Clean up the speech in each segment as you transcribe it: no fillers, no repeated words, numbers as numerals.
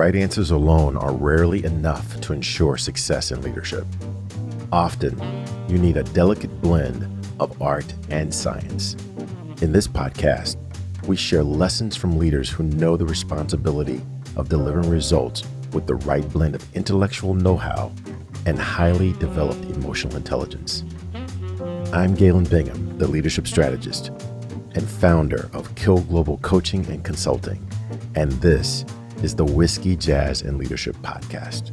right answers alone are rarely enough to ensure success in leadership. Often, you need a delicate blend of art and science. In this podcast, we share lessons from leaders who know the responsibility of delivering results with the right blend of intellectual know-how and highly developed emotional intelligence. I'm Galen Bingham, the leadership strategist and founder of Kill Global Coaching and Consulting, and this is the Whiskey, Jazz, and Leadership Podcast.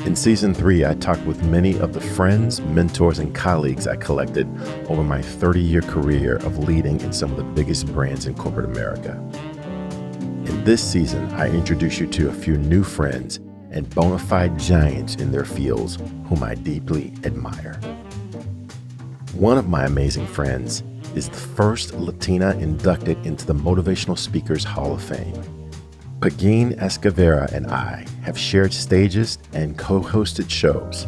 In Season 3, I talked with many of the friends, mentors, and colleagues I collected over my 30-year career of leading in some of the biggest brands in corporate America. In this season, I introduce you to a few new friends and bona fide giants in their fields whom I deeply admire. One of my amazing friends is the first Latina inducted into the Motivational Speakers Hall of Fame. Pagine Escavera and I have shared stages and co-hosted shows.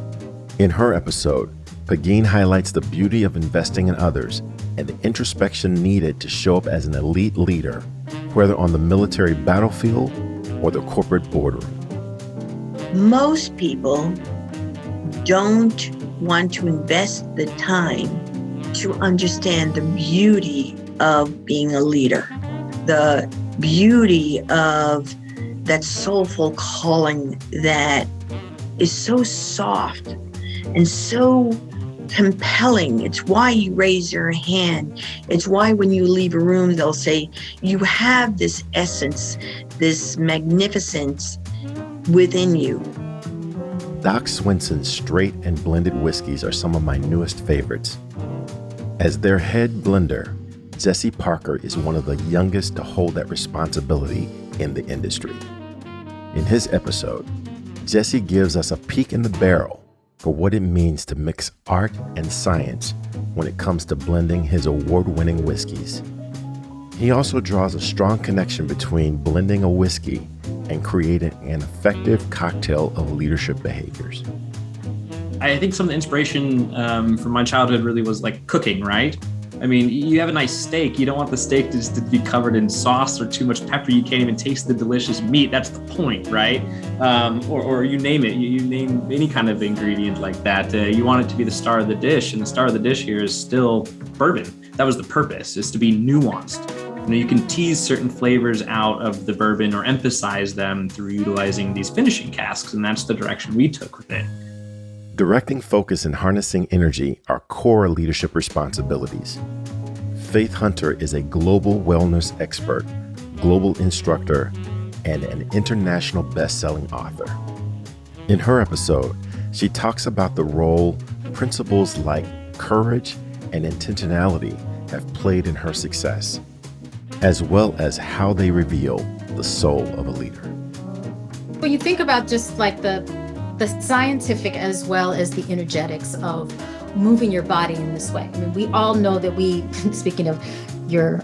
In her episode, Pagine highlights the beauty of investing in others and the introspection needed to show up as an elite leader, whether on the military battlefield or the corporate boardroom. Most people don't want to invest the time to understand the beauty of being a leader, the beauty of that soulful calling that is so soft and so compelling. It's why you raise your hand. It's why when you leave a room, they'll say, you have this essence, this magnificence within you. Doc Swinson's straight and blended whiskeys are some of my newest favorites. As their head blender, Jesse Parker is one of the youngest to hold that responsibility in the industry. In his episode, Jesse gives us a peek in the barrel for what it means to mix art and science when it comes to blending his award-winning whiskeys. He also draws a strong connection between blending a whiskey and creating an effective cocktail of leadership behaviors. I think some of the inspiration from my childhood really was like cooking, right? I mean, you have a nice steak. You don't want the steak just to be covered in sauce or too much pepper. You can't even taste the delicious meat. That's the point, right? Or you name it. You name any kind of ingredient like that. You want it to be the star of the dish, and the star of the dish here is still bourbon. That was the purpose, is to be nuanced. You can tease certain flavors out of the bourbon or emphasize them through utilizing these finishing casks, and that's the direction we took with it. Directing focus and harnessing energy are core leadership responsibilities. Faith Hunter is a global wellness expert, global instructor, and an international best-selling author. In her episode, she talks about the role principles like courage and intentionality have played in her success, as well as how they reveal the soul of a leader. When you think about just like the scientific as well as the energetics of moving your body in this way. I mean, we all know that speaking of your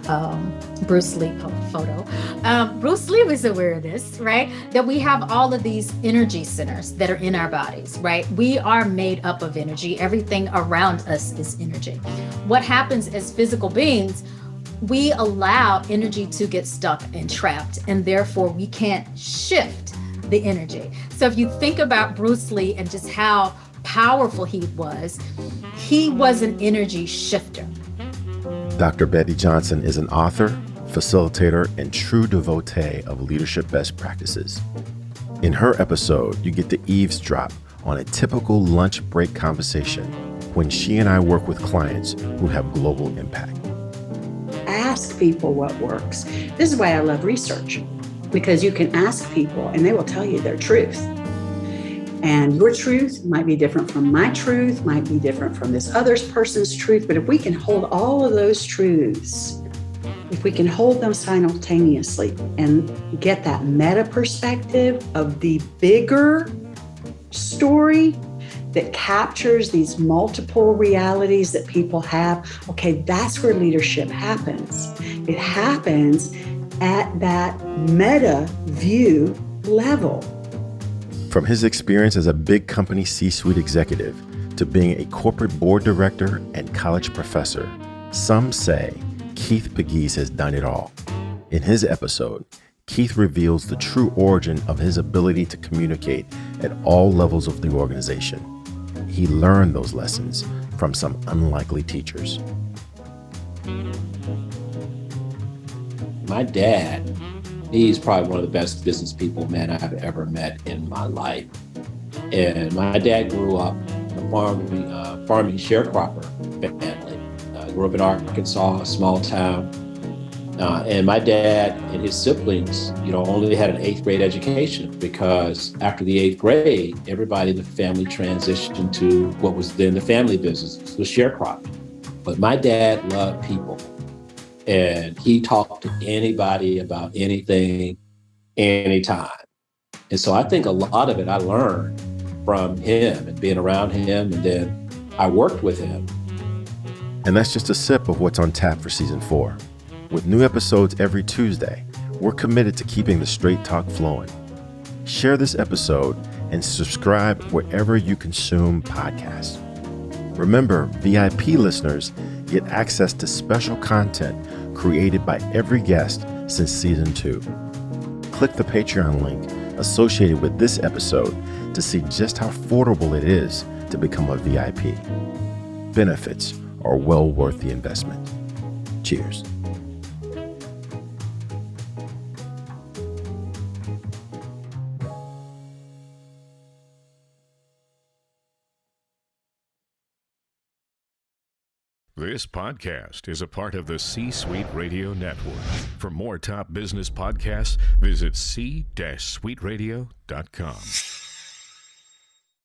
Bruce Lee photo, Bruce Lee was aware of this, right? That we have all of these energy centers that are in our bodies, right? We are made up of energy. Everything around us is energy. What happens as physical beings, we allow energy to get stuck and trapped, and therefore we can't shift the energy. So if you think about Bruce Lee and just how powerful he was an energy shifter. Dr. Betty Johnson is an author, facilitator, and true devotee of leadership best practices. In her episode, you get to eavesdrop on a typical lunch break conversation when she and I work with clients who have global impact. Ask people what works. This is why I love research, because you can ask people and they will tell you their truth. And your truth might be different from my truth, might be different from this other person's truth. But if we can hold all of those truths, if we can hold them simultaneously and get that meta perspective of the bigger story that captures these multiple realities that people have, okay, that's where leadership happens. It happens at that meta view level. From his experience as a big company C-suite executive to being a corporate board director and college professor, some say Keith Pegues has done it all. In his episode, Keith reveals the true origin of his ability to communicate at all levels of the organization. He learned those lessons from some unlikely teachers. My dad, he's probably one of the best business people, man, I've ever met in my life. And my dad grew up in a farming sharecropper family. Grew up in Arkansas, a small town. And my dad and his siblings, only had an 8th grade education because after the 8th grade, everybody in the family transitioned to what was then the family business, the sharecropping. But my dad loved people, and he talked to anybody about anything, anytime. And so I think a lot of it I learned from him and being around him, and then I worked with him. And that's just a sip of what's on tap for season 4. With new episodes every Tuesday, we're committed to keeping the straight talk flowing. Share this episode and subscribe wherever you consume podcasts. Remember, VIP listeners get access to special content created by every guest since season 2. Click the Patreon link associated with this episode to see just how affordable it is to become a VIP. Benefits are well worth the investment. Cheers. This podcast is a part of the C-Suite Radio Network. For more top business podcasts, visit c-suiteradio.com.